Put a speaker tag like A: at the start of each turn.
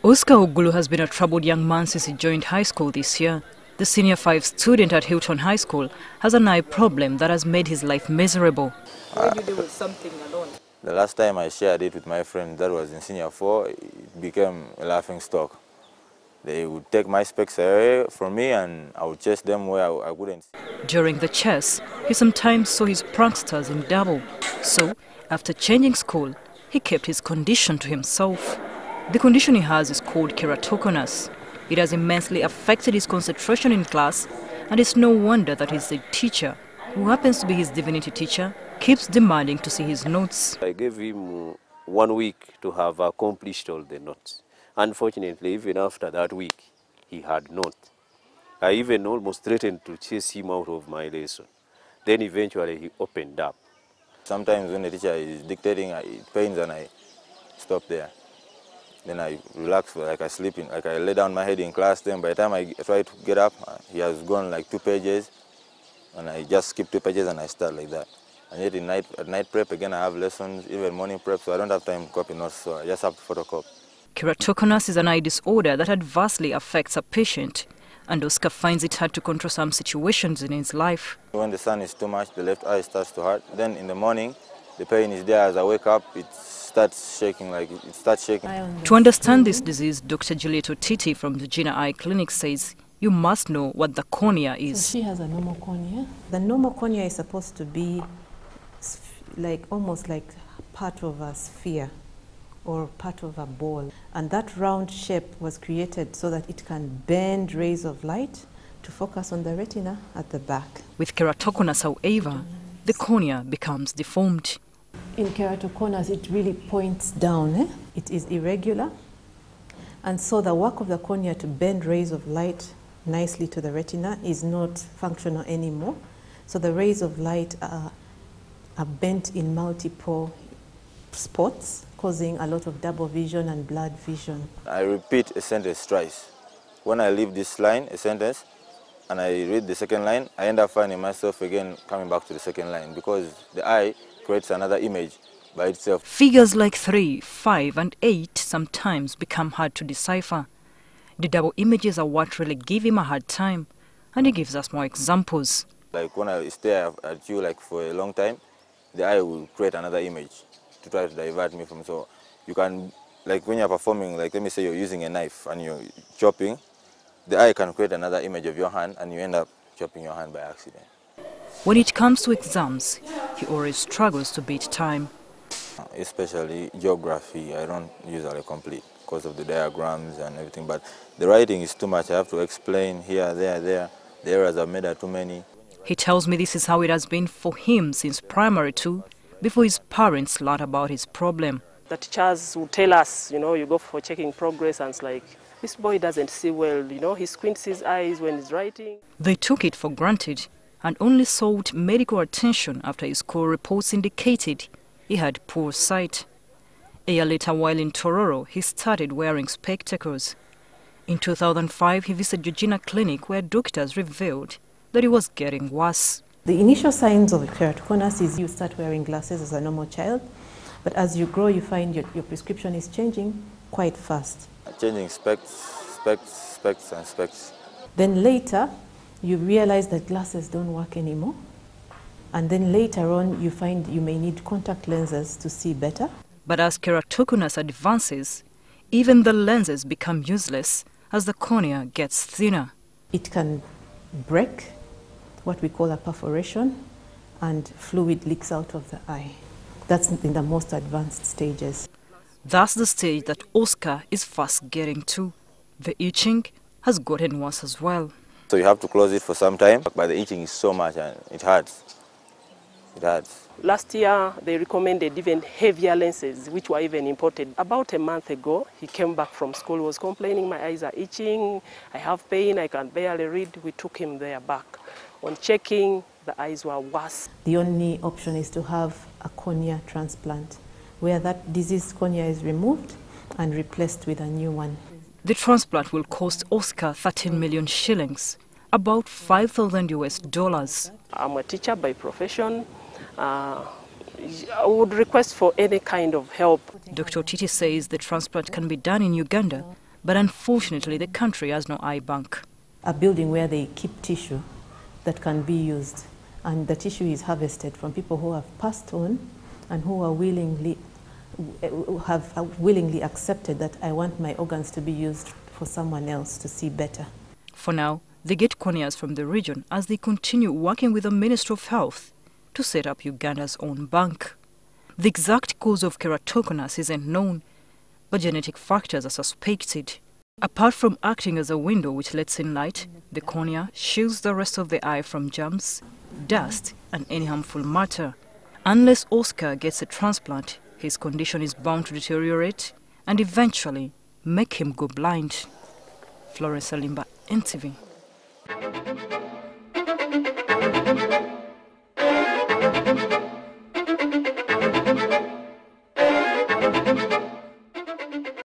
A: Oscar Ogulu has been a troubled young man since he joined high school this year. The senior 5 student at Hilton High School has an eye problem that has made his life miserable.
B: Why did you do something alone?
C: The last time I shared it with my friend, that was in senior 4, it became a laughing stock. They would take my specs away from me and I would chase them where I wouldn't.
A: During the chase, he sometimes saw his pranksters in double. So, after changing school, he kept his condition to himself. The condition he has is called Keratoconus. It has immensely affected his concentration in class, and it's no wonder that his teacher, who happens to be his divinity teacher, keeps demanding to see his notes.
D: I gave him 1 week to have accomplished all the notes. Unfortunately, even after that week, he had not. I even almost threatened to chase him out of my lesson. Then eventually he opened up.
C: Sometimes when the teacher is dictating, it pains and I stop there. Then I relax, like I sleep in, like I lay down my head in class. Then by the time I try to get up, he has gone like 2 pages, and I just skip 2 pages and I start like that. And yet at night prep again, I have lessons, even morning prep, so I don't have time to copy notes, so I just have to photocopy.
A: Keratoconus is an eye disorder that adversely affects a patient, and Oscar finds it hard to control some situations in his life.
C: When the sun is too much, the left eye starts to hurt. Then in the morning, the pain is there. As I wake up, it starts shaking, To
A: understand this disease, Dr. Juliet Otiti from the Gina Eye Clinic says you must know what the cornea is.
E: So she has a normal cornea. The normal cornea is supposed to be almost like part of a sphere or part of a ball. And that round shape was created so that it can bend rays of light to focus on the retina at the back.
A: With keratoconus, however, the cornea becomes deformed.
E: In keratoconus, it really points down. It is irregular. And so the work of the cornea to bend rays of light nicely to the retina is not functional anymore. So the rays of light are bent in multiple spots, causing a lot of double vision and blurred vision.
C: I repeat a sentence twice. When I leave this line, a sentence, and I read the second line, I end up finding myself again coming back to the second line because the eye creates another image by itself.
A: Figures like 3, 5, and 8 sometimes become hard to decipher. The double images are what really give him a hard time, and he gives us more examples.
C: Like when I stare at you for a long time, the eye will create another image to try to divert me from. So you can, when you're performing, let me say you're using a knife and you're chopping, the eye can create another image of your hand and you end up chopping your hand by accident.
A: When it comes to exams, he always struggles to beat time.
C: Especially geography, I don't usually complete because of the diagrams and everything, but the writing is too much. I have to explain here, there. The errors I've made are too many.
A: He tells me this is how it has been for him since primary 2, before his parents learned about his problem.
B: The teachers will tell us, you go for checking progress, and it's like, this boy doesn't see well, he squints his eyes when he's writing.
A: They took it for granted and only sought medical attention after his school reports indicated he had poor sight. A year later, while in Tororo, he started wearing spectacles. In 2005, he visited Eugenia Clinic where doctors revealed that he was getting worse.
E: The initial signs of keratoconus is you start wearing glasses as a normal child, but as you grow, you find your prescription is changing quite fast.
C: Changing specs.
E: Then later, you realize that glasses don't work anymore. And then later on, you find you may need contact lenses to see better.
A: But as keratoconus advances, even the lenses become useless as the cornea gets thinner.
E: It can break, what we call a perforation, and fluid leaks out of the eye. That's in the most advanced stages.
A: That's the stage that Oscar is fast getting to. The itching has gotten worse as well.
C: So you have to close it for some time, but the itching is so much and it hurts. It hurts.
B: Last year, they recommended even heavier lenses, which were even imported. About a month ago, he came back from school, was complaining, my eyes are itching, I have pain, I can barely read. We took him there back. On checking, the eyes were worse.
E: The only option is to have a cornea transplant, where that diseased cornea is removed and replaced with a new one.
A: The transplant will cost Oscar 13 million shillings, about $5,000 US.
B: I'm a teacher by profession. I would request for any kind of help.
A: Dr. Titi says the transplant can be done in Uganda, but unfortunately the country has no eye bank.
E: A building where they keep tissue that can be used, and the tissue is harvested from people who have passed on and who are willingly accepted that I want my organs to be used for someone else to see better.
A: For now, they get corneas from the region as they continue working with the Ministry of Health to set up Uganda's own bank. The exact cause of keratoconus isn't known, but genetic factors are suspected. Apart from acting as a window which lets in light, the cornea shields the rest of the eye from germs, dust, and any harmful matter. Unless Oscar gets a transplant, his condition is bound to deteriorate and eventually make him go blind. Florence Alimba, NTV.